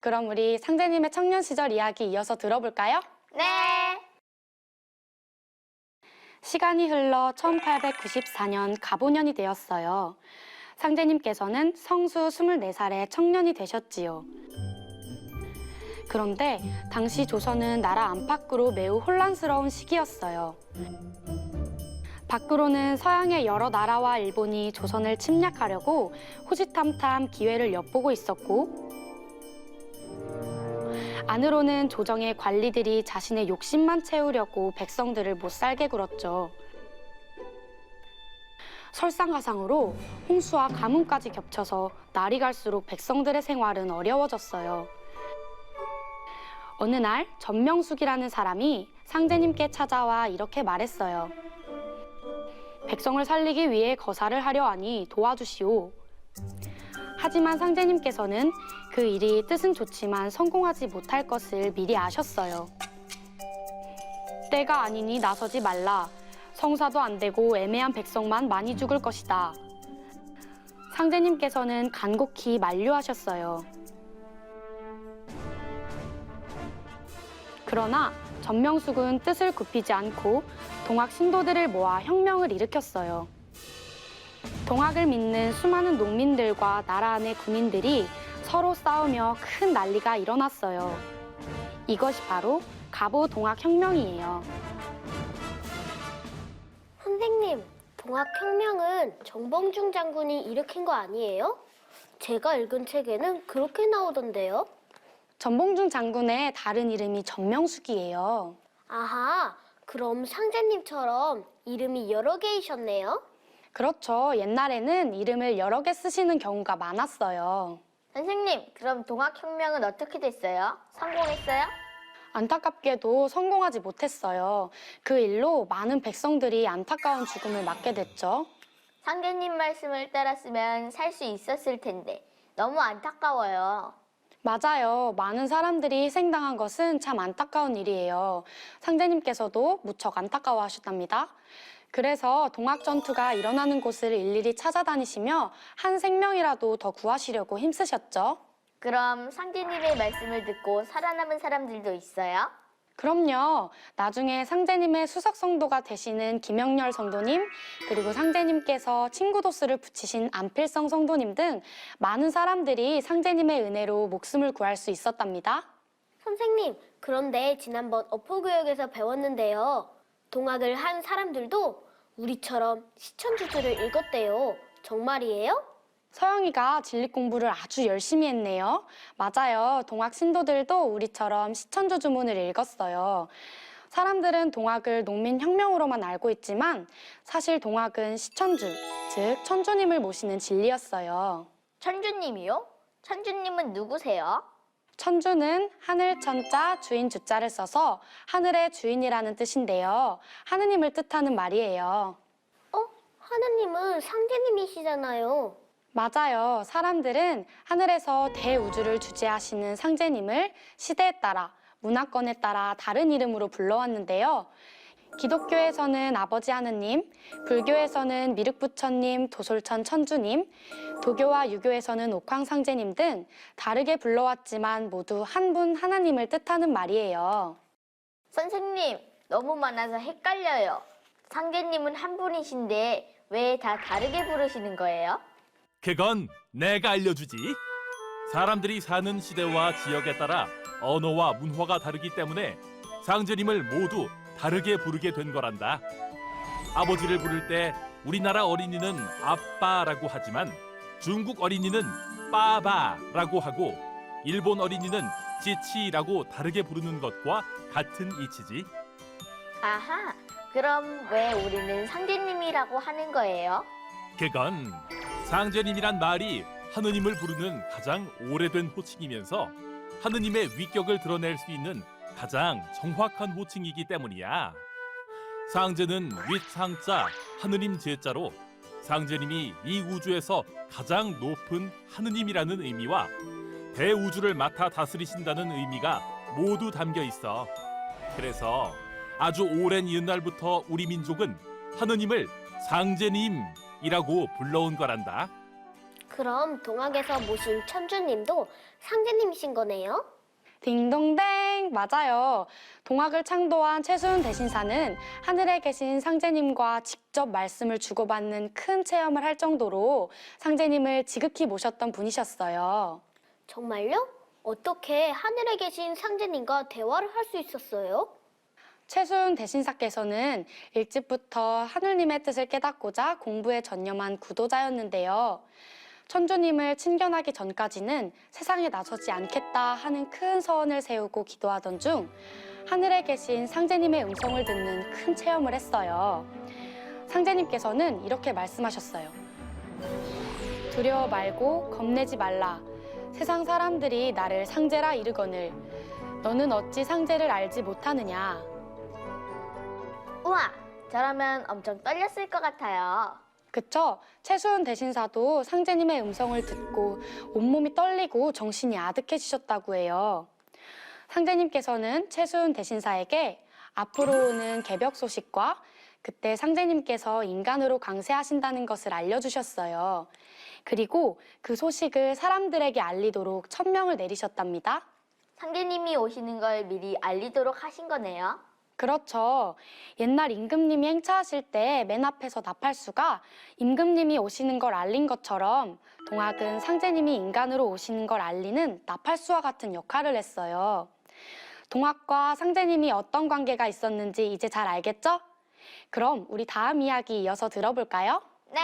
그럼 우리 상제님의 청년 시절 이야기 이어서 들어볼까요? 네. 시간이 흘러 1894년 갑오년이 되었어요. 상제님께서는 성수 24살의 청년이 되셨지요. 그런데 당시 조선은 나라 안팎으로 매우 혼란스러운 시기였어요. 밖으로는 서양의 여러 나라와 일본이 조선을 침략하려고 호시탐탐 기회를 엿보고 있었고, 안으로는 조정의 관리들이 자신의 욕심만 채우려고 백성들을 못 살게 굴었죠. 설상가상으로 홍수와 가뭄까지 겹쳐서 날이 갈수록 백성들의 생활은 어려워졌어요. 어느 날 전명숙이라는 사람이 상제님께 찾아와 이렇게 말했어요. 백성을 살리기 위해 거사를 하려 하니 도와주시오. 하지만 상제님께서는 그 일이 뜻은 좋지만 성공하지 못할 것을 미리 아셨어요. 때가 아니니 나서지 말라. 성사도 안 되고 애매한 백성만 많이 죽을 것이다. 상제님께서는 간곡히 만류하셨어요. 그러나 전명숙은 뜻을 굽히지 않고 동학 신도들을 모아 혁명을 일으켰어요. 동학을 믿는 수많은 농민들과 나라 안의 군인들이 서로 싸우며 큰 난리가 일어났어요. 이것이 바로 갑오동학혁명이에요. 선생님, 동학혁명은 정봉중 장군이 일으킨 거 아니에요? 제가 읽은 책에는 그렇게 나오던데요. 전봉중 장군의 다른 이름이 전명숙이에요. 아하, 그럼 상제님처럼 이름이 여러 개이셨네요? 그렇죠. 옛날에는 이름을 여러 개 쓰시는 경우가 많았어요. 선생님, 그럼 동학혁명은 어떻게 됐어요? 성공했어요? 안타깝게도 성공하지 못했어요. 그 일로 많은 백성들이 안타까운 죽음을 맞게 됐죠. 상제님 말씀을 따랐으면 살 수 있었을 텐데 너무 안타까워요. 맞아요. 많은 사람들이 희생당한 것은 참 안타까운 일이에요. 상제님께서도 무척 안타까워하셨답니다. 그래서 동학전투가 일어나는 곳을 일일이 찾아다니시며 한 생명이라도 더 구하시려고 힘쓰셨죠. 그럼 상제님의 말씀을 듣고 살아남은 사람들도 있어요? 그럼요. 나중에 상제님의 수석 성도가 되시는 김영렬 성도님, 그리고 상제님께서 친구도수를 붙이신 안필성 성도님 등 많은 사람들이 상제님의 은혜로 목숨을 구할 수 있었답니다. 선생님, 그런데 지난번 어포교육에서 배웠는데요. 동학을 한 사람들도 우리처럼 시천주주를 읽었대요. 정말이에요? 서영이가 진리 공부를 아주 열심히 했네요. 맞아요. 동학 신도들도 우리처럼 시천주 주문을 읽었어요. 사람들은 동학을 농민혁명으로만 알고 있지만 사실 동학은 시천주, 즉 천주님을 모시는 진리였어요. 천주님이요? 천주님은 누구세요? 천주는 하늘 천자 주인 주자를 써서 하늘의 주인이라는 뜻인데요. 하느님을 뜻하는 말이에요. 하느님은 상제님이시잖아요. 맞아요. 사람들은 하늘에서 대우주를 주재하시는 상제님을 시대에 따라, 문화권에 따라 다른 이름으로 불러왔는데요. 기독교에서는 아버지 하느님, 불교에서는 미륵부처님, 도솔천 천주님, 도교와 유교에서는 옥황상제님 등 다르게 불러왔지만 모두 한 분 하나님을 뜻하는 말이에요. 선생님, 너무 많아서 헷갈려요. 상제님은 한 분이신데 왜 다 다르게 부르시는 거예요? 그건 내가 알려주지. 사람들이 사는 시대와 지역에 따라 언어와 문화가 다르기 때문에 상제님을 모두 다르게 부르게 된 거란다. 아버지를 부를 때 우리나라 어린이는 아빠라고 하지만 중국 어린이는 빠바라고 하고 일본 어린이는 지치라고 다르게 부르는 것과 같은 이치지. 아하, 그럼 왜 우리는 상제님이라고 하는 거예요? 그건 상제님이란 말이 하느님을 부르는 가장 오래된 호칭이면서 하느님의 위격을 드러낼 수 있는 가장 정확한 호칭이기 때문이야. 상제는 윗상자 하느님 제자로 상제님이 이 우주에서 가장 높은 하느님이라는 의미와 대우주를 맡아 다스리신다는 의미가 모두 담겨 있어. 그래서 아주 오랜 옛날부터 우리 민족은 하느님을 상제님이라고 불러온 거란다. 그럼 동학에서 모신 천주님도 상제님이신 거네요? 딩동댕! 맞아요. 동학을 창도한 최수훈 대신사는 하늘에 계신 상제님과 직접 말씀을 주고받는 큰 체험을 할 정도로 상제님을 지극히 모셨던 분이셨어요. 정말요? 어떻게 하늘에 계신 상제님과 대화를 할 수 있었어요? 최수훈 대신사께서는 일찍부터 하늘님의 뜻을 깨닫고자 공부에 전념한 구도자였는데요. 천주님을 친견하기 전까지는 세상에 나서지 않겠다 하는 큰 서원을 세우고 기도하던 중 하늘에 계신 상제님의 음성을 듣는 큰 체험을 했어요. 상제님께서는 이렇게 말씀하셨어요. 두려워 말고 겁내지 말라. 세상 사람들이 나를 상제라 이르거늘 너는 어찌 상제를 알지 못하느냐. 우와, 저라면 엄청 떨렸을 것 같아요. 그쵸? 최수훈 대신사도 상제님의 음성을 듣고 온몸이 떨리고 정신이 아득해지셨다고 해요. 상제님께서는 최수훈 대신사에게 앞으로 오는 개벽 소식과 그때 상제님께서 인간으로 강세하신다는 것을 알려주셨어요. 그리고 그 소식을 사람들에게 알리도록 천명을 내리셨답니다. 상제님이 오시는 걸 미리 알리도록 하신 거네요. 그렇죠. 옛날 임금님이 행차하실 때 맨 앞에서 나팔수가 임금님이 오시는 걸 알린 것처럼 동학은 상제님이 인간으로 오시는 걸 알리는 나팔수와 같은 역할을 했어요. 동학과 상제님이 어떤 관계가 있었는지 이제 잘 알겠죠? 그럼 우리 다음 이야기 이어서 들어볼까요? 네.